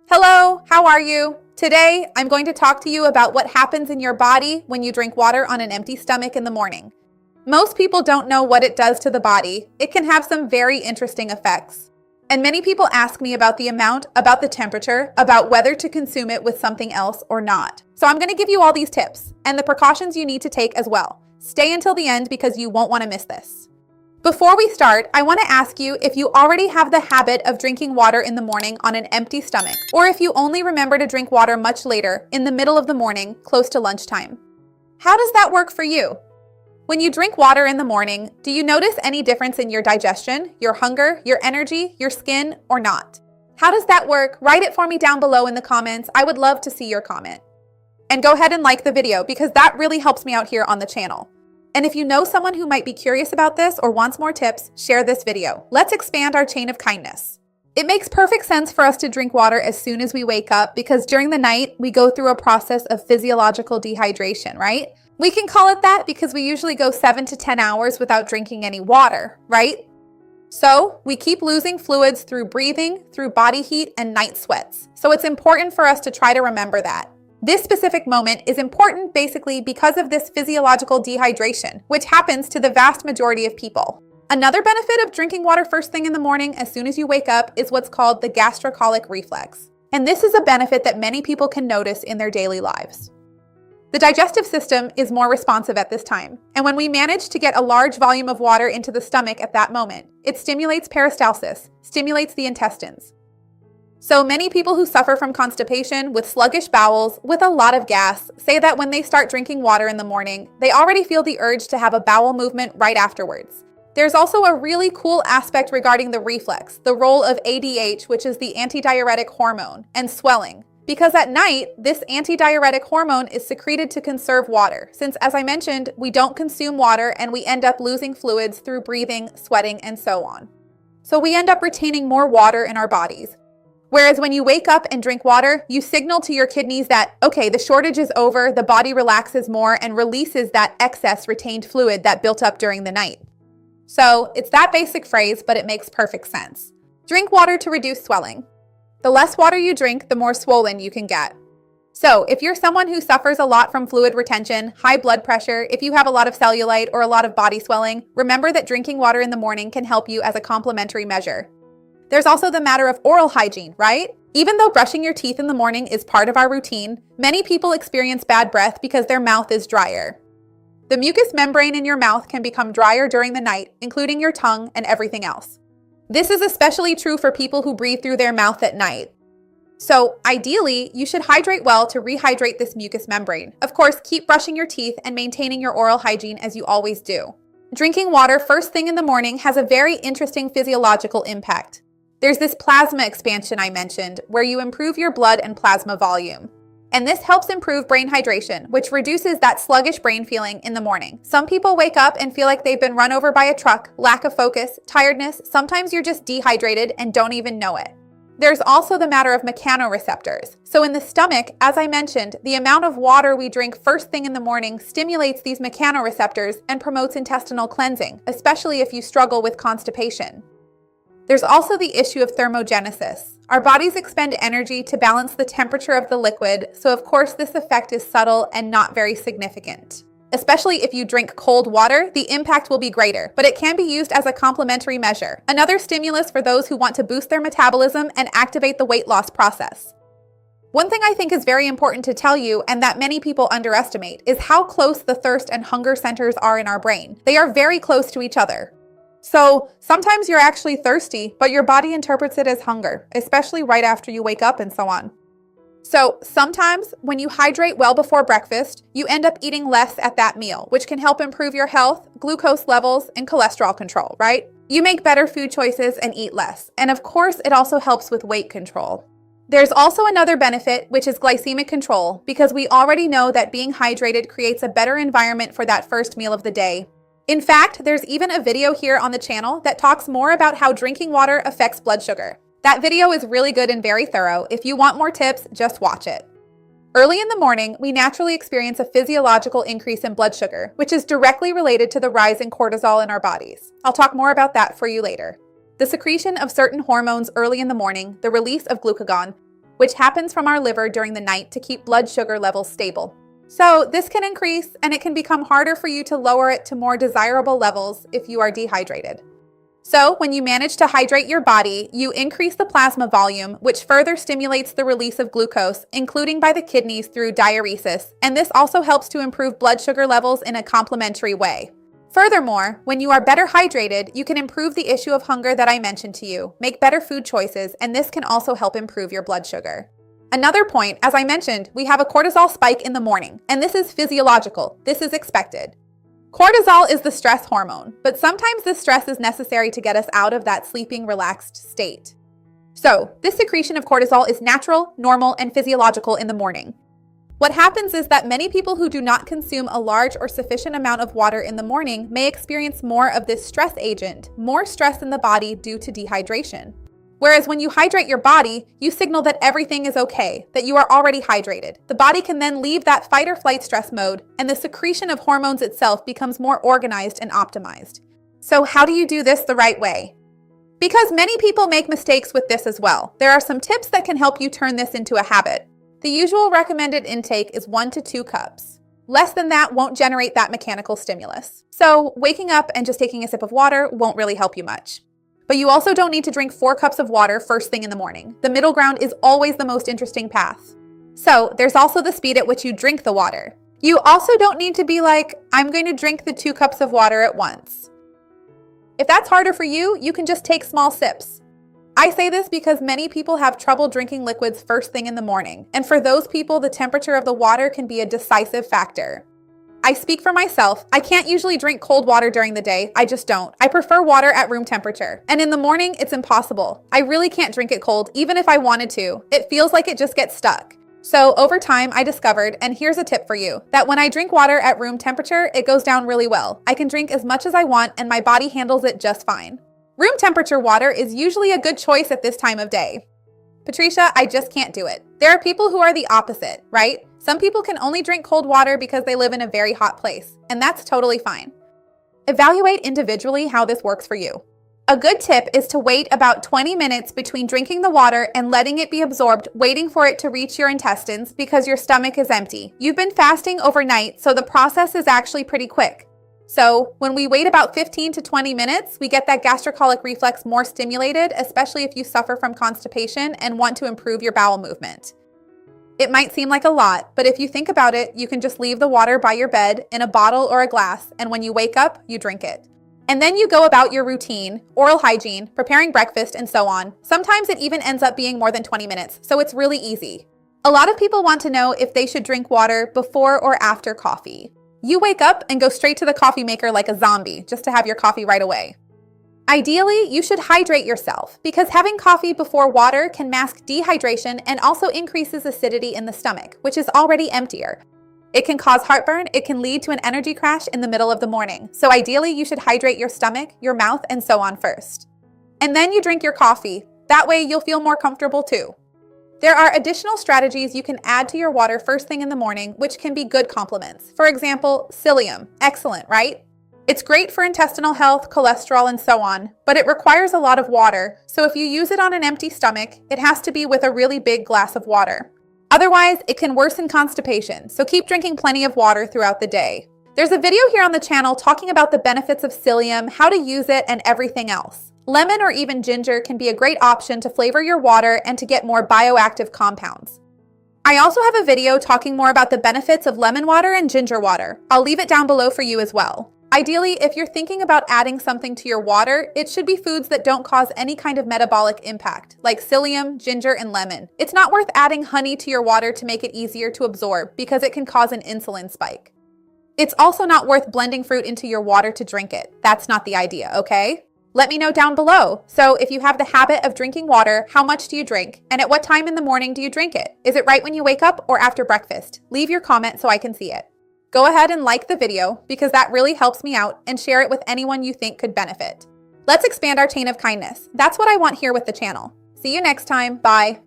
Hello, how are you? Today, I'm going to talk to you about what happens in your body when you drink water on an empty stomach in the morning. Most people don't know what it does to the body. It can have some very interesting effects. And many people ask me about the amount, about the temperature, about whether to consume it with something else or not. So I'm going to give you all these tips and the precautions you need to take as well. Stay until the end because you won't want to miss this. Before we start, I want to ask you if you already have the habit of drinking water in the morning on an empty stomach, or if you only remember to drink water much later, in the middle of the morning, close to lunchtime. How does that work for you? When you drink water in the morning, do you notice any difference in your digestion, your hunger, your energy, your skin, or not? How does that work? Write it for me down below in the comments. I would love to see your comment. And go ahead and like the video because that really helps me out here on the channel. And if you know someone who might be curious about this or wants more tips, share this video. Let's expand our chain of kindness. It makes perfect sense for us to drink water as soon as we wake up because during the night, we go through a process of physiological dehydration, right? We can call it that because we usually go 7 to 10 hours without drinking any water, right? So we keep losing fluids through breathing, through body heat, and night sweats. So it's important for us to try to remember that. This specific moment is important basically because of this physiological dehydration, which happens to the vast majority of people. Another benefit of drinking water first thing in the morning as soon as you wake up is what's called the gastrocolic reflex. And this is a benefit that many people can notice in their daily lives. The digestive system is more responsive at this time, and when we manage to get a large volume of water into the stomach at that moment, it stimulates peristalsis, stimulates the intestines. So many people who suffer from constipation with sluggish bowels, with a lot of gas, say that when they start drinking water in the morning, they already feel the urge to have a bowel movement right afterwards. There's also a really cool aspect regarding the reflex, the role of ADH, which is the antidiuretic hormone, and swelling. Because at night, this antidiuretic hormone is secreted to conserve water, since as I mentioned, we don't consume water and we end up losing fluids through breathing, sweating, and so on. So we end up retaining more water in our bodies. Whereas when you wake up and drink water, you signal to your kidneys that, okay, the shortage is over, the body relaxes more and releases that excess retained fluid that built up during the night. So it's that basic phrase, but it makes perfect sense. Drink water to reduce swelling. The less water you drink, the more swollen you can get. So if you're someone who suffers a lot from fluid retention, high blood pressure, if you have a lot of cellulite or a lot of body swelling, remember that drinking water in the morning can help you as a complementary measure. There's also the matter of oral hygiene, right? Even though brushing your teeth in the morning is part of our routine, many people experience bad breath because their mouth is drier. The mucous membrane in your mouth can become drier during the night, including your tongue and everything else. This is especially true for people who breathe through their mouth at night. So ideally, you should hydrate well to rehydrate this mucous membrane. Of course, keep brushing your teeth and maintaining your oral hygiene as you always do. Drinking water first thing in the morning has a very interesting physiological impact. There's this plasma expansion I mentioned, where you improve your blood and plasma volume. And this helps improve brain hydration, which reduces that sluggish brain feeling in the morning. Some people wake up and feel like they've been run over by a truck, lack of focus, tiredness. Sometimes you're just dehydrated and don't even know it. There's also the matter of mechanoreceptors. So in the stomach, as I mentioned, the amount of water we drink first thing in the morning stimulates these mechanoreceptors and promotes intestinal cleansing, especially if you struggle with constipation. There's also the issue of thermogenesis. Our bodies expend energy to balance the temperature of the liquid, so of course this effect is subtle and not very significant. Especially if you drink cold water, the impact will be greater, but it can be used as a complementary measure, another stimulus for those who want to boost their metabolism and activate the weight loss process. One thing I think is very important to tell you, and that many people underestimate, is how close the thirst and hunger centers are in our brain. They are very close to each other. So sometimes you're actually thirsty, but your body interprets it as hunger, especially right after you wake up and so on. So sometimes when you hydrate well before breakfast, you end up eating less at that meal, which can help improve your health, glucose levels, and cholesterol control, right? You make better food choices and eat less. And of course, it also helps with weight control. There's also another benefit, which is glycemic control, because we already know that being hydrated creates a better environment for that first meal of the day. In fact, there's even a video here on the channel that talks more about how drinking water affects blood sugar. That video is really good and very thorough. If you want more tips, just watch it. Early in the morning, we naturally experience a physiological increase in blood sugar, which is directly related to the rise in cortisol in our bodies. I'll talk more about that for you later. The secretion of certain hormones early in the morning, the release of glucagon, which happens from our liver during the night to keep blood sugar levels stable. So this can increase, and it can become harder for you to lower it to more desirable levels if you are dehydrated. So when you manage to hydrate your body, you increase the plasma volume, which further stimulates the release of glucose, including by the kidneys through diuresis, and this also helps to improve blood sugar levels in a complementary way. Furthermore, when you are better hydrated, you can improve the issue of hunger that I mentioned to you, make better food choices, and this can also help improve your blood sugar. Another point, as I mentioned, we have a cortisol spike in the morning, and this is physiological. This is expected. Cortisol is the stress hormone, but sometimes this stress is necessary to get us out of that sleeping, relaxed state. So, this secretion of cortisol is natural, normal, and physiological in the morning. What happens is that many people who do not consume a large or sufficient amount of water in the morning may experience more of this stress agent, more stress in the body due to dehydration. Whereas when you hydrate your body, you signal that everything is okay, that you are already hydrated. The body can then leave that fight or flight stress mode, and the secretion of hormones itself becomes more organized and optimized. So how do you do this the right way? Because many people make mistakes with this as well, there are some tips that can help you turn this into a habit. The usual recommended intake is 1 to 2 cups. Less than that won't generate that mechanical stimulus. So waking up and just taking a sip of water won't really help you much. But you also don't need to drink 4 cups of water first thing in the morning. The middle ground is always the most interesting path. So there's also the speed at which you drink the water. You also don't need to be like, I'm going to drink the 2 cups of water at once. If that's harder for you, you can just take small sips. I say this because many people have trouble drinking liquids first thing in the morning, and for those people, the temperature of the water can be a decisive factor. I speak for myself. I can't usually drink cold water during the day. I just don't. I prefer water at room temperature. And in the morning, it's impossible. I really can't drink it cold, even if I wanted to. It feels like it just gets stuck. So over time, I discovered, and here's a tip for you, that when I drink water at room temperature, it goes down really well. I can drink as much as I want, and my body handles it just fine. Room temperature water is usually a good choice at this time of day. Patricia, I just can't do it. There are people who are the opposite, right? Some people can only drink cold water because they live in a very hot place, and that's totally fine. Evaluate individually how this works for you. A good tip is to wait about 20 minutes between drinking the water and letting it be absorbed, waiting for it to reach your intestines because your stomach is empty. You've been fasting overnight, so the process is actually pretty quick. So when we wait about 15 to 20 minutes, we get that gastrocolic reflex more stimulated, especially if you suffer from constipation and want to improve your bowel movement. It might seem like a lot, but if you think about it, you can just leave the water by your bed in a bottle or a glass, and when you wake up, you drink it. And then you go about your routine, oral hygiene, preparing breakfast, and so on. Sometimes it even ends up being more than 20 minutes, so it's really easy. A lot of people want to know if they should drink water before or after coffee. You wake up and go straight to the coffee maker like a zombie, just to have your coffee right away. Ideally, you should hydrate yourself because having coffee before water can mask dehydration and also increases acidity in the stomach, which is already emptier. It can cause heartburn, it can lead to an energy crash in the middle of the morning. So ideally, you should hydrate your stomach, your mouth, and so on first. And then you drink your coffee. That way you'll feel more comfortable too. There are additional strategies you can add to your water first thing in the morning, which can be good complements. For example, psyllium. Excellent, right? It's great for intestinal health, cholesterol, and so on, but it requires a lot of water. So if you use it on an empty stomach, it has to be with a really big glass of water. Otherwise, it can worsen constipation, so keep drinking plenty of water throughout the day. There's a video here on the channel talking about the benefits of psyllium, how to use it, and everything else. Lemon or even ginger can be a great option to flavor your water and to get more bioactive compounds. I also have a video talking more about the benefits of lemon water and ginger water. I'll leave it down below for you as well. Ideally, if you're thinking about adding something to your water, it should be foods that don't cause any kind of metabolic impact, like psyllium, ginger, and lemon. It's not worth adding honey to your water to make it easier to absorb because it can cause an insulin spike. It's also not worth blending fruit into your water to drink it. That's not the idea, okay? Let me know down below. So if you have the habit of drinking water, how much do you drink? And at what time in the morning do you drink it? Is it right when you wake up or after breakfast? Leave your comment so I can see it. Go ahead and like the video because that really helps me out, and share it with anyone you think could benefit. Let's expand our chain of kindness. That's what I want here with the channel. See you next time. Bye.